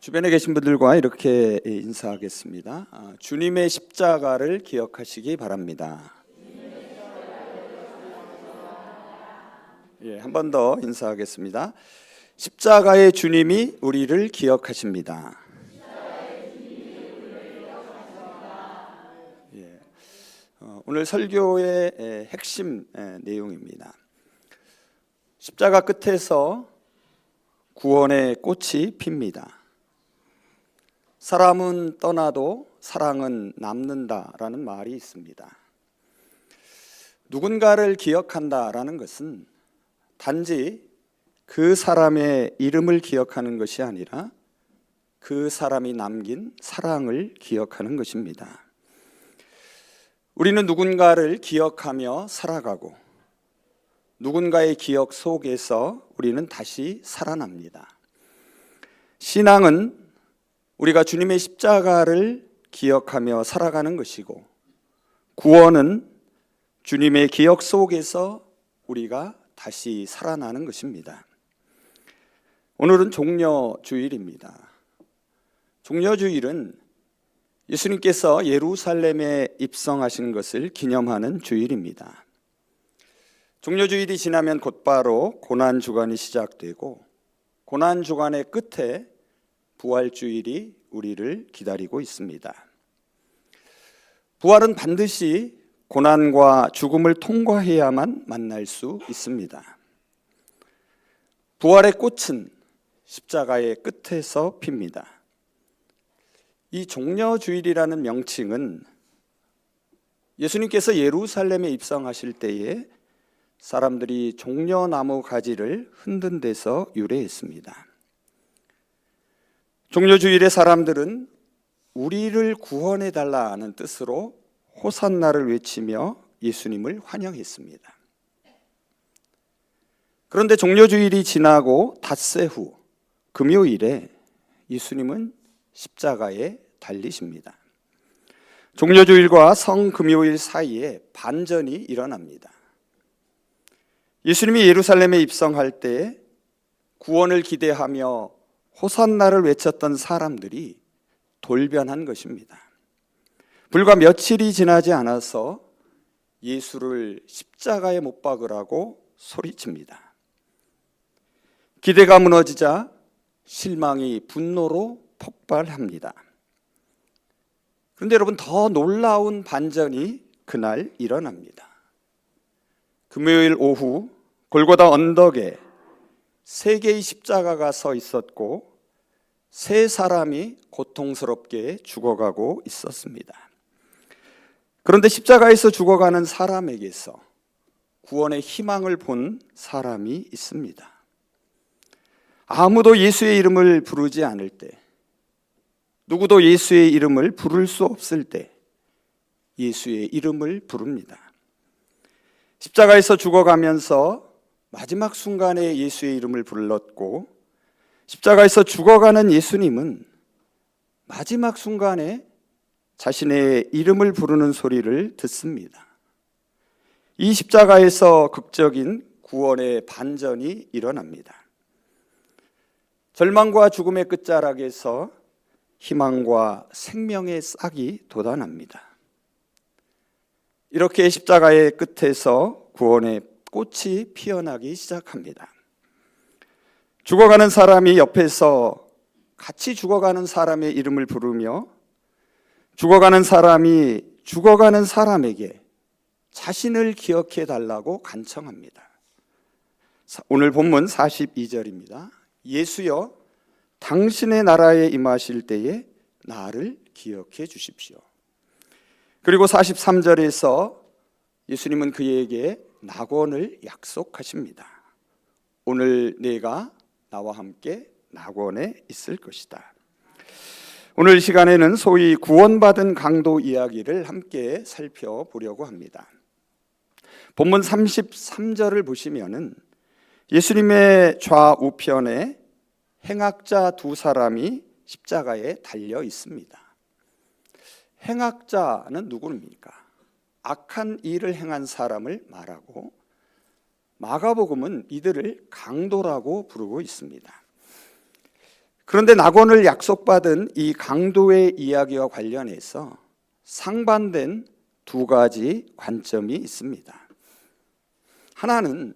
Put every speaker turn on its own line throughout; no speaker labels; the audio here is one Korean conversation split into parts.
주변에 계신 분들과 이렇게 인사하겠습니다. 주님의 십자가를 기억하시기 바랍니다. 한 번 더 인사하겠습니다. 십자가의 주님이 우리를 기억하십니다. 오늘 설교의 핵심 내용입니다. 십자가 끝에서 구원의 꽃이 핍니다. 사람은 떠나도 사랑은 남는다라는 말이 있습니다. 누군가를 기억한다라는 것은 단지 그 사람의 이름을 기억하는 것이 아니라 그 사람이 남긴 사랑을 기억하는 것입니다. 우리는 누군가를 기억하며 살아가고 누군가의 기억 속에서 우리는 다시 살아납니다. 신앙은 우리가 주님의 십자가를 기억하며 살아가는 것이고, 구원은 주님의 기억 속에서 우리가 다시 살아나는 것입니다. 오늘은 종려주일입니다. 종려주일은 예수님께서 예루살렘에 입성하신 것을 기념하는 주일입니다. 종려주일이 지나면 곧바로 고난주간이 시작되고, 고난주간의 끝에 부활주일이 우리를 기다리고 있습니다. 부활은 반드시 고난과 죽음을 통과해야만 만날 수 있습니다. 부활의 꽃은 십자가의 끝에서 핍니다. 이 종려주일이라는 명칭은 예수님께서 예루살렘에 입성하실 때에 사람들이 종려나무 가지를 흔든 데서 유래했습니다. 종려주일의 사람들은 우리를 구원해 달라는 뜻으로 호산나를 외치며 예수님을 환영했습니다. 그런데 종려주일이 지나고 닷새 후 금요일에 예수님은 십자가에 달리십니다. 종려주일과 성금요일 사이에 반전이 일어납니다. 예수님이 예루살렘에 입성할 때 구원을 기대하며 호산나를 외쳤던 사람들이 돌변한 것입니다. 불과 며칠이 지나지 않아서 예수를 십자가에 못 박으라고 소리칩니다. 기대가 무너지자 실망이 분노로 폭발합니다. 그런데 여러분, 더 놀라운 반전이 그날 일어납니다. 금요일 오후 골고다 언덕에 세 개의 십자가가 서 있었고 세 사람이 고통스럽게 죽어가고 있었습니다. 그런데 십자가에서 죽어가는 사람에게서 구원의 희망을 본 사람이 있습니다. 아무도 예수의 이름을 부르지 않을 때, 누구도 예수의 이름을 부를 수 없을 때 예수의 이름을 부릅니다. 십자가에서 죽어가면서 마지막 순간에 예수의 이름을 불렀고, 십자가에서 죽어가는 예수님은 마지막 순간에 자신의 이름을 부르는 소리를 듣습니다. 이 십자가에서 극적인 구원의 반전이 일어납니다. 절망과 죽음의 끝자락에서 희망과 생명의 싹이 돋아납니다. 이렇게 십자가의 끝에서 구원의 꽃이 피어나기 시작합니다. 죽어가는 사람이 옆에서 같이 죽어가는 사람의 이름을 부르며 죽어가는 사람이 죽어가는 사람에게 자신을 기억해 달라고 간청합니다. 오늘 본문 42절입니다. 예수여, 당신의 나라에 임하실 때에 나를 기억해 주십시오. 그리고 43절에서 예수님은 그에게 낙원을 약속하십니다. 오늘 내가 나와 함께 낙원에 있을 것이다. 오늘 시간에는 소위 구원받은 강도 이야기를 함께 살펴보려고 합니다. 본문 33절을 보시면은 예수님의 좌우편에 행악자 두 사람이 십자가에 달려 있습니다. 행악자는 누구입니까? 악한 일을 행한 사람을 말하고, 마가복음은 이들을 강도라고 부르고 있습니다. 그런데 낙원을 약속받은 이 강도의 이야기와 관련해서 상반된 두 가지 관점이 있습니다. 하나는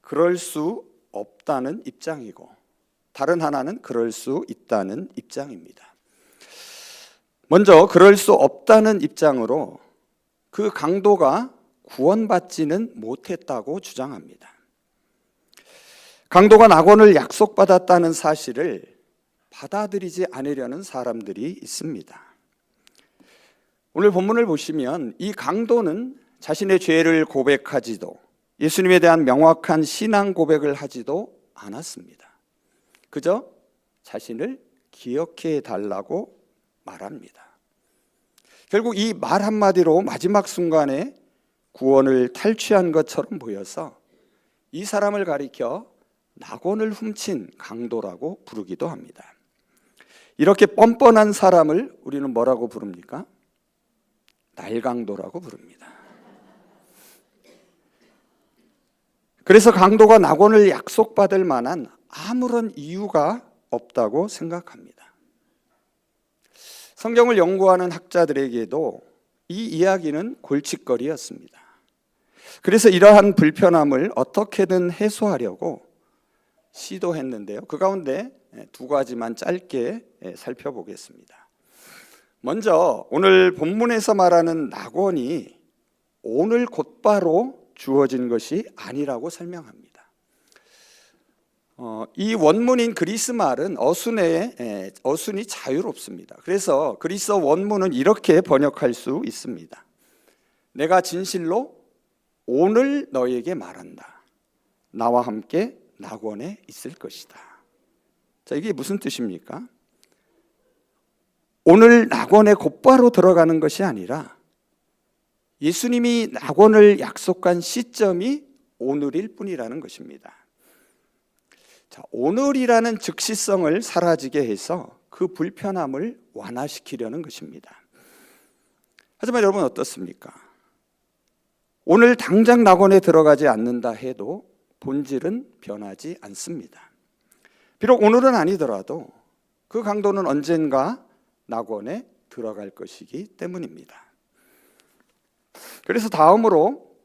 그럴 수 없다는 입장이고, 다른 하나는 그럴 수 있다는 입장입니다. 먼저 그럴 수 없다는 입장으로 그 강도가 구원받지는 못했다고 주장합니다. 강도가 낙원을 약속받았다는 사실을 받아들이지 않으려는 사람들이 있습니다. 오늘 본문을 보시면 이 강도는 자신의 죄를 고백하지도 예수님에 대한 명확한 신앙 고백을 하지도 않았습니다. 그저 자신을 기억해 달라고 말합니다. 결국 이 말 한마디로 마지막 순간에 구원을 탈취한 것처럼 보여서 이 사람을 가리켜 낙원을 훔친 강도라고 부르기도 합니다. 이렇게 뻔뻔한 사람을 우리는 뭐라고 부릅니까? 날강도라고 부릅니다. 그래서 강도가 낙원을 약속받을 만한 아무런 이유가 없다고 생각합니다. 성경을 연구하는 학자들에게도 이 이야기는 골칫거리였습니다. 그래서 이러한 불편함을 어떻게든 해소하려고 시도했는데요. 그 가운데 두 가지만 짧게 살펴보겠습니다. 먼저 오늘 본문에서 말하는 낙원이 오늘 곧바로 주어진 것이 아니라고 설명합니다. 이 원문인 그리스 말은 어순이 자유롭습니다. 그래서 그리스 원문은 이렇게 번역할 수 있습니다. 내가 진실로 오늘 너에게 말한다. 나와 함께 낙원에 있을 것이다. 자, 이게 무슨 뜻입니까? 오늘 낙원에 곧바로 들어가는 것이 아니라 예수님이 낙원을 약속한 시점이 오늘일 뿐이라는 것입니다. 자, 오늘이라는 즉시성을 사라지게 해서 그 불편함을 완화시키려는 것입니다. 하지만 여러분 어떻습니까? 오늘 당장 낙원에 들어가지 않는다 해도 본질은 변하지 않습니다. 비록 오늘은 아니더라도 그 강도는 언젠가 낙원에 들어갈 것이기 때문입니다. 그래서 다음으로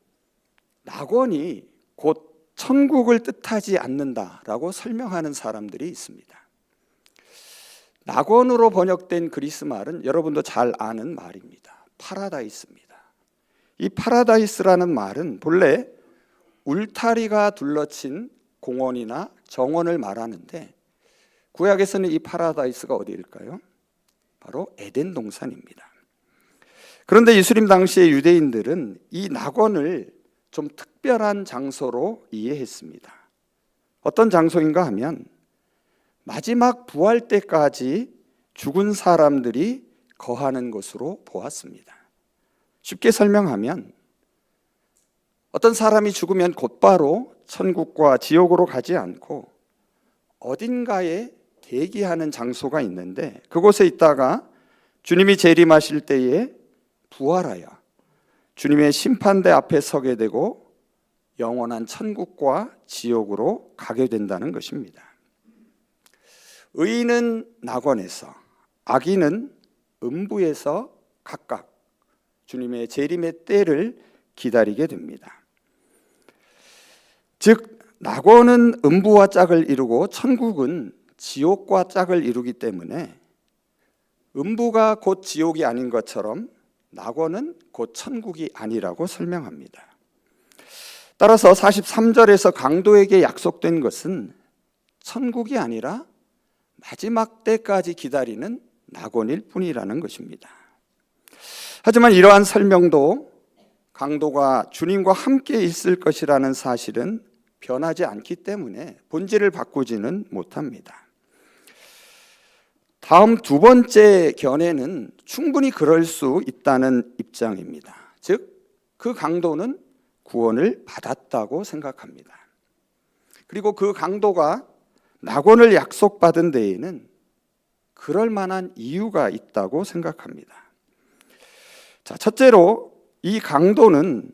낙원이 곧 천국을 뜻하지 않는다라고 설명하는 사람들이 있습니다. 낙원으로 번역된 그리스 말은 여러분도 잘 아는 말입니다. 파라다이스입니다. 이 파라다이스라는 말은 본래 울타리가 둘러친 공원이나 정원을 말하는데 구약에서는 이 파라다이스가 어디일까요? 바로 에덴 동산입니다. 그런데 예수님 당시의 유대인들은 이 낙원을 좀 특별한 장소로 이해했습니다. 어떤 장소인가 하면 마지막 부활 때까지 죽은 사람들이 거하는 곳으로 보았습니다. 쉽게 설명하면 어떤 사람이 죽으면 곧바로 천국과 지옥으로 가지 않고 어딘가에 대기하는 장소가 있는데 그곳에 있다가 주님이 재림하실 때에 부활하여 주님의 심판대 앞에 서게 되고 영원한 천국과 지옥으로 가게 된다는 것입니다. 의인은 낙원에서, 악인은 음부에서 각각 주님의 재림의 때를 기다리게 됩니다. 즉 낙원은 음부와 짝을 이루고 천국은 지옥과 짝을 이루기 때문에 음부가 곧 지옥이 아닌 것처럼 낙원은 곧 천국이 아니라고 설명합니다. 따라서 43절에서 강도에게 약속된 것은 천국이 아니라 마지막 때까지 기다리는 낙원일 뿐이라는 것입니다. 하지만 이러한 설명도 강도가 주님과 함께 있을 것이라는 사실은 변하지 않기 때문에 본질을 바꾸지는 못합니다. 다음 두 번째 견해는 충분히 그럴 수 있다는 입장입니다. 즉, 그 강도는 구원을 받았다고 생각합니다. 그리고 그 강도가 낙원을 약속받은 데에는 그럴 만한 이유가 있다고 생각합니다. 자, 첫째로 이 강도는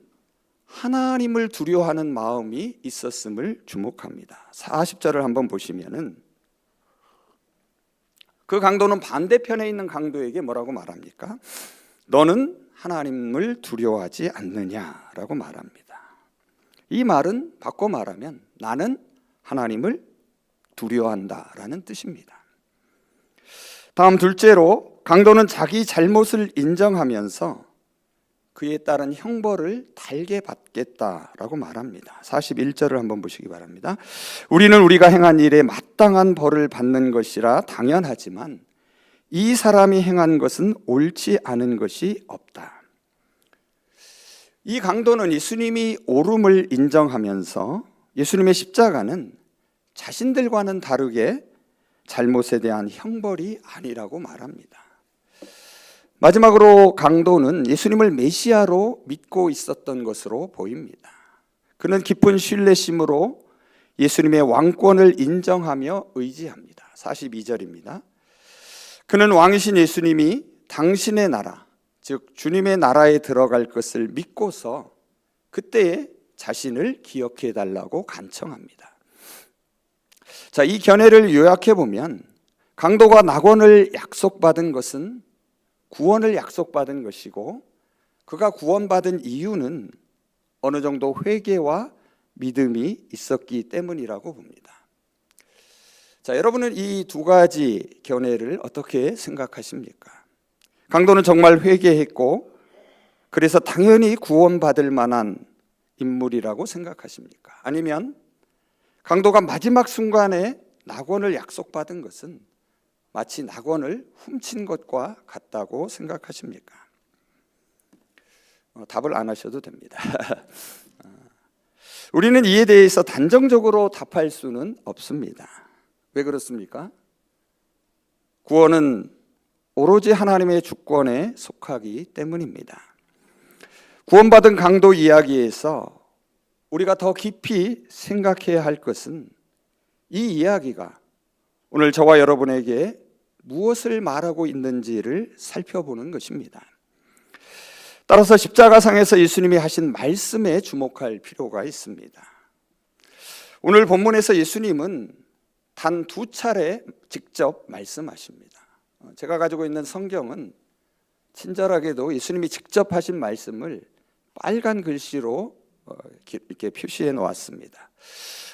하나님을 두려워하는 마음이 있었음을 주목합니다. 40절을 한번 보시면은 그 강도는 반대편에 있는 강도에게 뭐라고 말합니까? 너는 하나님을 두려워하지 않느냐라고 말합니다. 이 말은 바꿔 말하면 나는 하나님을 두려워한다라는 뜻입니다. 다음 둘째로 강도는 자기 잘못을 인정하면서 그에 따른 형벌을 달게 받겠다라고 말합니다. 41절을 한번 보시기 바랍니다. 우리는 우리가 행한 일에 마땅한 벌을 받는 것이라 당연하지만 이 사람이 행한 것은 옳지 않은 것이 없다. 이 강도는 예수님이 옳음을 인정하면서 예수님의 십자가는 자신들과는 다르게 잘못에 대한 형벌이 아니라고 말합니다. 마지막으로 강도는 예수님을 메시아로 믿고 있었던 것으로 보입니다. 그는 깊은 신뢰심으로 예수님의 왕권을 인정하며 의지합니다. 42절입니다. 그는 왕이신 예수님이 당신의 나라, 즉 주님의 나라에 들어갈 것을 믿고서 그때에 자신을 기억해 달라고 간청합니다. 자, 이 견해를 요약해 보면 강도가 낙원을 약속받은 것은 구원을 약속받은 것이고 그가 구원받은 이유는 어느 정도 회개와 믿음이 있었기 때문이라고 봅니다. 자, 여러분은 이 두 가지 견해를 어떻게 생각하십니까? 강도는 정말 회개했고 그래서 당연히 구원받을 만한 인물이라고 생각하십니까? 아니면 강도가 마지막 순간에 낙원을 약속받은 것은 마치 낙원을 훔친 것과 같다고 생각하십니까? 답을 안 하셔도 됩니다. 우리는 이에 대해서 단정적으로 답할 수는 없습니다. 왜 그렇습니까? 구원은 오로지 하나님의 주권에 속하기 때문입니다. 구원받은 강도 이야기에서 우리가 더 깊이 생각해야 할 것은 이 이야기가 오늘 저와 여러분에게 무엇을 말하고 있는지를 살펴보는 것입니다. 따라서 십자가상에서 예수님이 하신 말씀에 주목할 필요가 있습니다. 오늘 본문에서 예수님은 단 2차례 직접 말씀하십니다. 제가 가지고 있는 성경은 친절하게도 예수님이 직접 하신 말씀을 빨간 글씨로 이렇게 표시해 놓았습니다.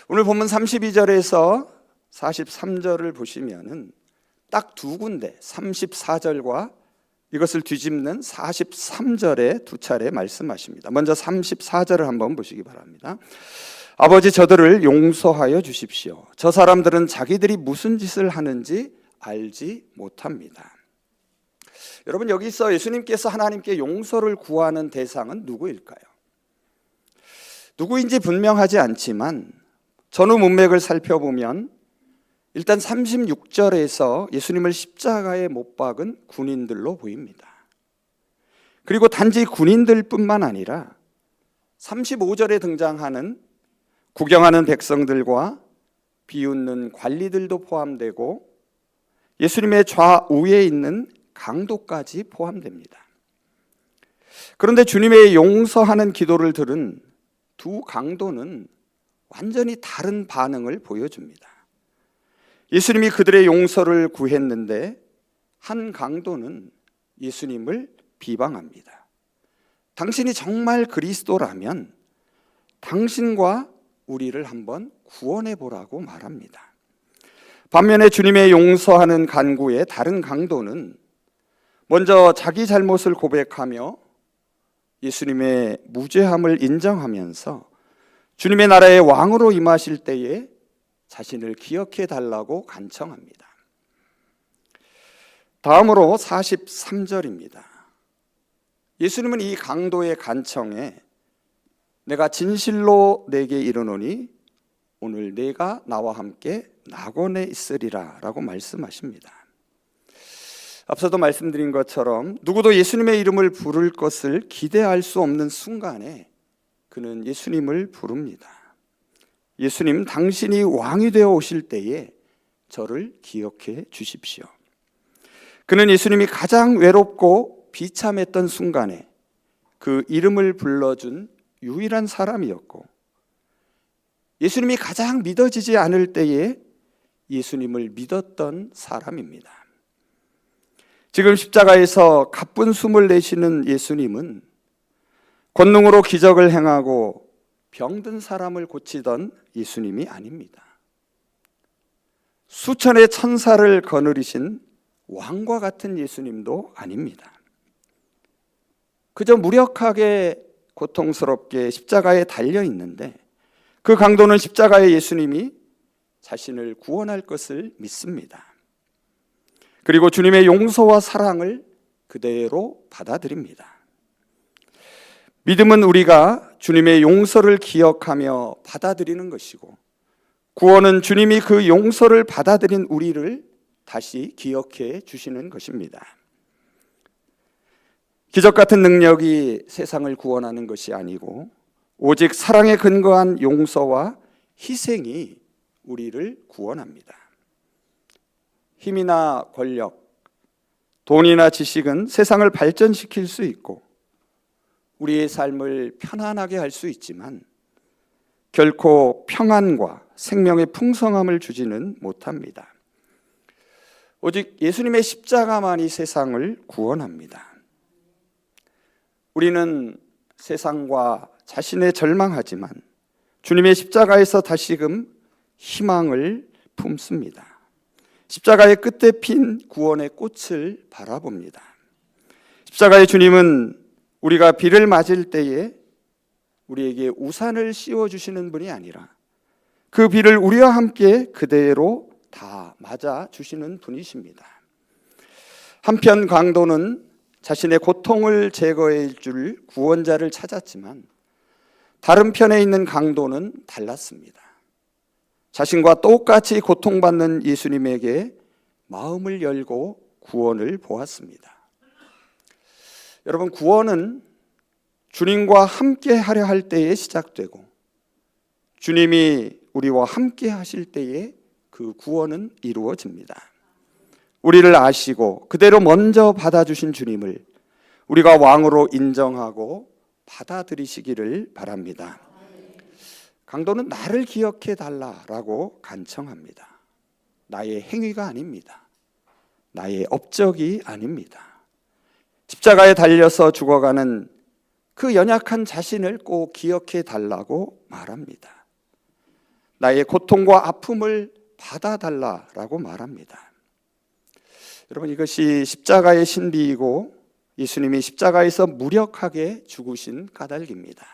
오늘 본문 32절에서 43절을 보시면은 딱 두 군데 34절과 이것을 뒤집는 43절에 2차례 말씀하십니다. 먼저 34절을 한번 보시기 바랍니다. 아버지 저들을 용서하여 주십시오. 저 사람들은 자기들이 무슨 짓을 하는지 알지 못합니다. 여러분, 여기서 예수님께서 하나님께 용서를 구하는 대상은 누구일까요? 누구인지 분명하지 않지만 전후 문맥을 살펴보면 일단 36절에서 예수님을 십자가에 못 박은 군인들로 보입니다. 그리고 단지 군인들뿐만 아니라 35절에 등장하는 구경하는 백성들과 비웃는 관리들도 포함되고 예수님의 좌우에 있는 강도까지 포함됩니다. 그런데 주님의 용서하는 기도를 들은 두 강도는 완전히 다른 반응을 보여줍니다. 예수님이 그들의 용서를 구했는데 한 강도는 예수님을 비방합니다. 당신이 정말 그리스도라면 당신과 우리를 한번 구원해 보라고 말합니다. 반면에 주님의 용서하는 간구에 다른 강도는 먼저 자기 잘못을 고백하며 예수님의 무죄함을 인정하면서 주님의 나라의 왕으로 임하실 때에 자신을 기억해 달라고 간청합니다. 다음으로 43절입니다. 예수님은 이 강도의 간청에 내가 진실로 내게 이르노니 오늘 내가 나와 함께 낙원에 있으리라 라고 말씀하십니다. 앞서도 말씀드린 것처럼 누구도 예수님의 이름을 부를 것을 기대할 수 없는 순간에 그는 예수님을 부릅니다. 예수님, 당신이 왕이 되어 오실 때에 저를 기억해 주십시오. 그는 예수님이 가장 외롭고 비참했던 순간에 그 이름을 불러준 유일한 사람이었고 예수님이 가장 믿어지지 않을 때에 예수님을 믿었던 사람입니다. 지금 십자가에서 가쁜 숨을 내쉬는 예수님은 권능으로 기적을 행하고 병든 사람을 고치던 예수님이 아닙니다. 수천의 천사를 거느리신 왕과 같은 예수님도 아닙니다. 그저 무력하게 고통스럽게 십자가에 달려 있는데 그 강도는 십자가의 예수님이 자신을 구원할 것을 믿습니다. 그리고 주님의 용서와 사랑을 그대로 받아들입니다. 믿음은 우리가 주님의 용서를 기억하며 받아들이는 것이고, 구원은 주님이 그 용서를 받아들인 우리를 다시 기억해 주시는 것입니다. 기적 같은 능력이 세상을 구원하는 것이 아니고 오직 사랑에 근거한 용서와 희생이 우리를 구원합니다. 힘이나 권력, 돈이나 지식은 세상을 발전시킬 수 있고 우리의 삶을 편안하게 할 수 있지만 결코 평안과 생명의 풍성함을 주지는 못합니다. 오직 예수님의 십자가만이 세상을 구원합니다. 우리는 세상과 자신에 절망하지만 주님의 십자가에서 다시금 희망을 품습니다. 십자가의 끝에 핀 구원의 꽃을 바라봅니다. 십자가의 주님은 우리가 비를 맞을 때에 우리에게 우산을 씌워주시는 분이 아니라 그 비를 우리와 함께 그대로 다 맞아주시는 분이십니다. 한편 강도는 자신의 고통을 제거해 줄 구원자를 찾았지만 다른 편에 있는 강도는 달랐습니다. 자신과 똑같이 고통받는 예수님에게 마음을 열고 구원을 보았습니다. 여러분, 구원은 주님과 함께 하려 할 때에 시작되고 주님이 우리와 함께 하실 때에 그 구원은 이루어집니다. 우리를 아시고 그대로 먼저 받아주신 주님을 우리가 왕으로 인정하고 받아들이시기를 바랍니다. 강도는 나를 기억해 달라라고 간청합니다. 나의 행위가 아닙니다. 나의 업적이 아닙니다. 십자가에 달려서 죽어가는 그 연약한 자신을 꼭 기억해 달라고 말합니다. 나의 고통과 아픔을 받아달라라고 말합니다. 여러분, 이것이 십자가의 신비이고 예수님이 십자가에서 무력하게 죽으신 까닭입니다.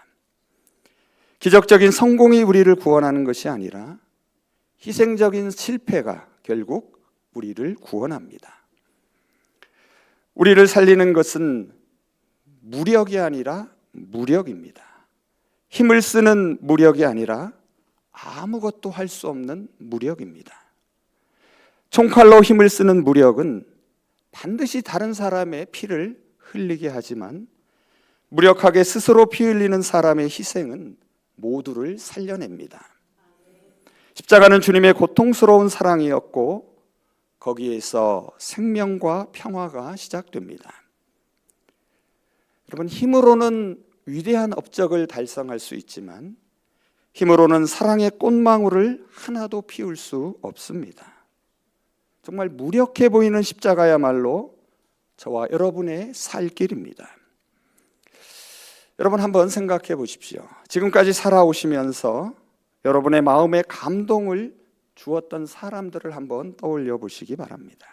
기적적인 성공이 우리를 구원하는 것이 아니라 희생적인 실패가 결국 우리를 구원합니다. 우리를 살리는 것은 무력이 아니라 무력입니다. 힘을 쓰는 무력이 아니라 아무것도 할 수 없는 무력입니다. 총칼로 힘을 쓰는 무력은 반드시 다른 사람의 피를 흘리게 하지만 무력하게 스스로 피 흘리는 사람의 희생은 모두를 살려냅니다. 십자가는 주님의 고통스러운 사랑이었고 거기에서 생명과 평화가 시작됩니다. 여러분, 힘으로는 위대한 업적을 달성할 수 있지만 힘으로는 사랑의 꽃망울을 하나도 피울 수 없습니다. 정말 무력해 보이는 십자가야말로 저와 여러분의 살 길입니다. 여러분, 한번 생각해 보십시오. 지금까지 살아오시면서 여러분의 마음에 감동을 주었던 사람들을 한번 떠올려 보시기 바랍니다.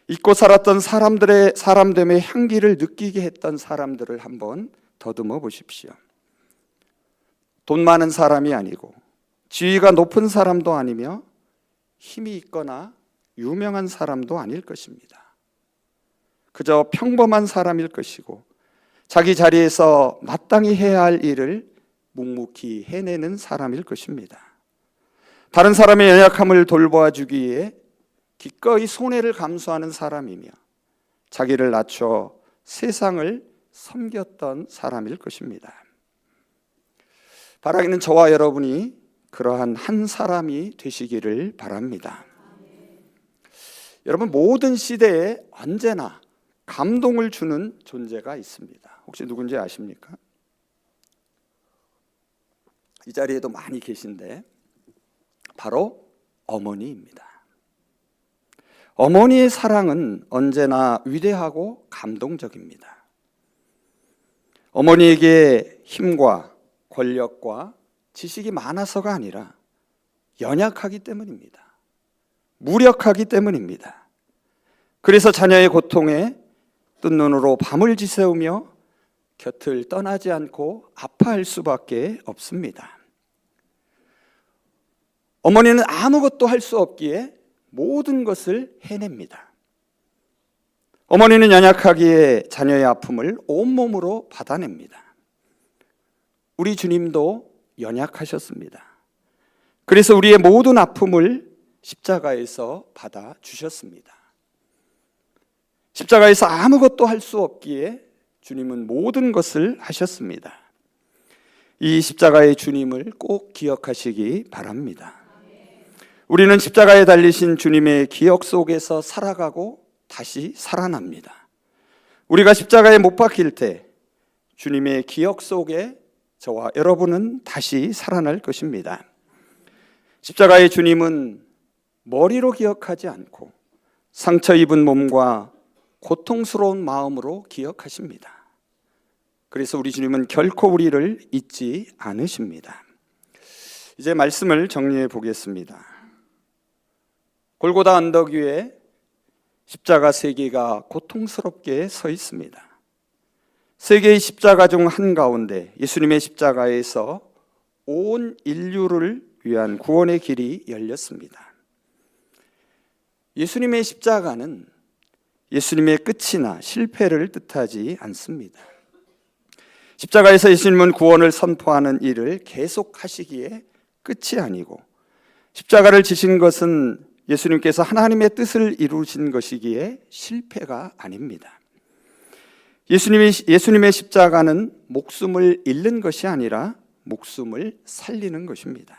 잊고 살았던 사람됨의 향기를 느끼게 했던 사람들을 한번 더듬어 보십시오. 돈 많은 사람이 아니고 지위가 높은 사람도 아니며 힘이 있거나 유명한 사람도 아닐 것입니다. 그저 평범한 사람일 것이고 자기 자리에서 마땅히 해야 할 일을 묵묵히 해내는 사람일 것입니다. 다른 사람의 연약함을 돌봐주기 위해 기꺼이 손해를 감수하는 사람이며 자기를 낮춰 세상을 섬겼던 사람일 것입니다. 바라기는 저와 여러분이 그러한 한 사람이 되시기를 바랍니다. 여러분, 모든 시대에 언제나 감동을 주는 존재가 있습니다. 혹시 누군지 아십니까? 이 자리에도 많이 계신데 바로 어머니입니다. 어머니의 사랑은 언제나 위대하고 감동적입니다. 어머니에게 힘과 권력과 지식이 많아서가 아니라 연약하기 때문입니다. 무력하기 때문입니다. 그래서 자녀의 고통에 뜬 눈으로 밤을 지새우며 곁을 떠나지 않고 아파할 수밖에 없습니다. 어머니는 아무것도 할 수 없기에 모든 것을 해냅니다. 어머니는 연약하기에 자녀의 아픔을 온몸으로 받아냅니다. 우리 주님도 연약하셨습니다. 그래서 우리의 모든 아픔을 십자가에서 받아주셨습니다. 십자가에서 아무것도 할 수 없기에 주님은 모든 것을 하셨습니다. 이 십자가의 주님을 꼭 기억하시기 바랍니다. 우리는 십자가에 달리신 주님의 기억 속에서 살아가고 다시 살아납니다. 우리가 십자가에 못 박힐 때 주님의 기억 속에 저와 여러분은 다시 살아날 것입니다. 십자가의 주님은 머리로 기억하지 않고 상처 입은 몸과 고통스러운 마음으로 기억하십니다. 그래서 우리 주님은 결코 우리를 잊지 않으십니다. 이제 말씀을 정리해 보겠습니다. 골고다 언덕 위에 십자가 세 개가 고통스럽게 서 있습니다. 세 개의 십자가 중 한가운데 예수님의 십자가에서 온 인류를 위한 구원의 길이 열렸습니다. 예수님의 십자가는 예수님의 끝이나 실패를 뜻하지 않습니다. 십자가에서 예수님은 구원을 선포하는 일을 계속하시기에 끝이 아니고 십자가를 지신 것은 예수님께서 하나님의 뜻을 이루신 것이기에 실패가 아닙니다. 예수님의 십자가는 목숨을 잃는 것이 아니라 목숨을 살리는 것입니다.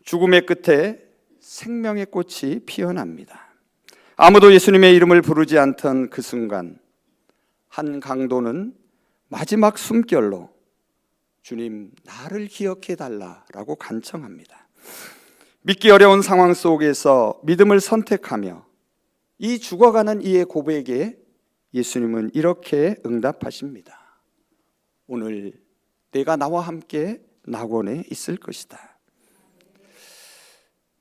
죽음의 끝에 생명의 꽃이 피어납니다. 아무도 예수님의 이름을 부르지 않던 그 순간 한 강도는 마지막 숨결로 주님 나를 기억해 달라라고 간청합니다. 믿기 어려운 상황 속에서 믿음을 선택하며 이 죽어가는 이의 고백에 예수님은 이렇게 응답하십니다. 오늘 내가 나와 함께 낙원에 있을 것이다.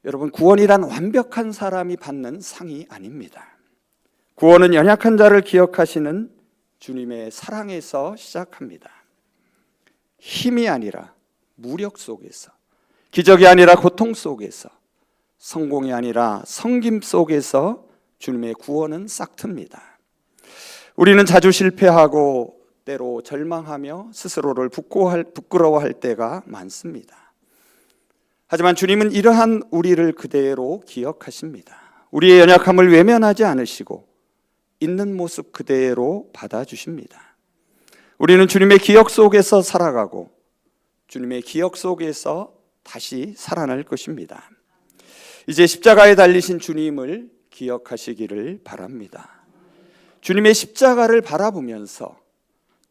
여러분, 구원이란 완벽한 사람이 받는 상이 아닙니다. 구원은 연약한 자를 기억하시는 주님의 사랑에서 시작합니다. 힘이 아니라 무력 속에서, 기적이 아니라 고통 속에서, 성공이 아니라 섬김 속에서 주님의 구원은 싹틉니다. 우리는 자주 실패하고 때로 절망하며 스스로를 부끄러워할 때가 많습니다. 하지만 주님은 이러한 우리를 그대로 기억하십니다. 우리의 연약함을 외면하지 않으시고 있는 모습 그대로 받아주십니다. 우리는 주님의 기억 속에서 살아가고 주님의 기억 속에서 다시 살아날 것입니다. 이제 십자가에 달리신 주님을 기억하시기를 바랍니다. 주님의 십자가를 바라보면서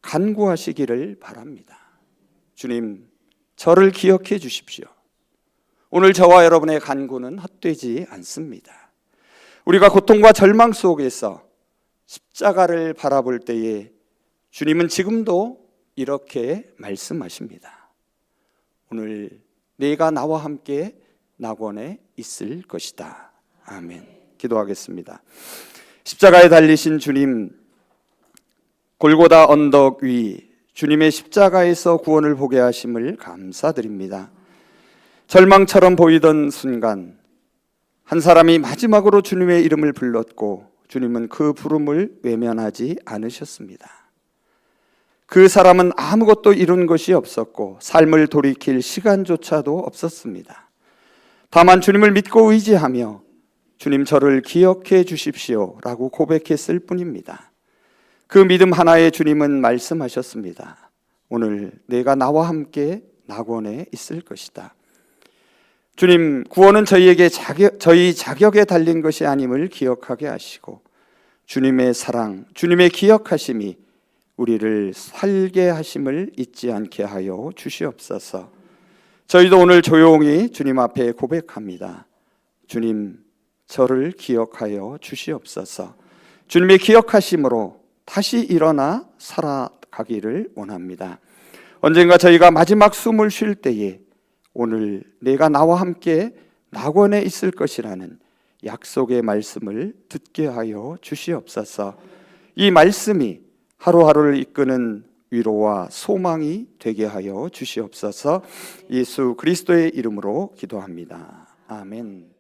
간구하시기를 바랍니다. 주님, 저를 기억해 주십시오. 오늘 저와 여러분의 간구는 헛되지 않습니다. 우리가 고통과 절망 속에서 십자가를 바라볼 때에 주님은 지금도 이렇게 말씀하십니다. 오늘 내가 나와 함께 낙원에 있을 것이다. 아멘. 기도하겠습니다. 십자가에 달리신 주님, 골고다 언덕 위 주님의 십자가에서 구원을 보게 하심을 감사드립니다. 절망처럼 보이던 순간 한 사람이 마지막으로 주님의 이름을 불렀고 주님은 그 부름을 외면하지 않으셨습니다. 그 사람은 아무것도 이룬 것이 없었고 삶을 돌이킬 시간조차도 없었습니다. 다만 주님을 믿고 의지하며 주님 저를 기억해 주십시오 라고 고백했을 뿐입니다. 그 믿음 하나에 주님은 말씀하셨습니다. 오늘 내가 나와 함께 낙원에 있을 것이다. 주님, 구원은 저희 자격에 달린 것이 아님을 기억하게 하시고 주님의 사랑, 주님의 기억하심이 우리를 살게 하심을 잊지 않게 하여 주시옵소서. 저희도 오늘 조용히 주님 앞에 고백합니다. 주님, 저를 기억하여 주시옵소서. 주님의 기억하심으로 다시 일어나 살아가기를 원합니다. 언젠가 저희가 마지막 숨을 쉴 때에 오늘 내가 나와 함께 낙원에 있을 것이라는 약속의 말씀을 듣게 하여 주시옵소서. 이 말씀이 하루하루를 이끄는 위로와 소망이 되게 하여 주시옵소서. 예수 그리스도의 이름으로 기도합니다. 아멘.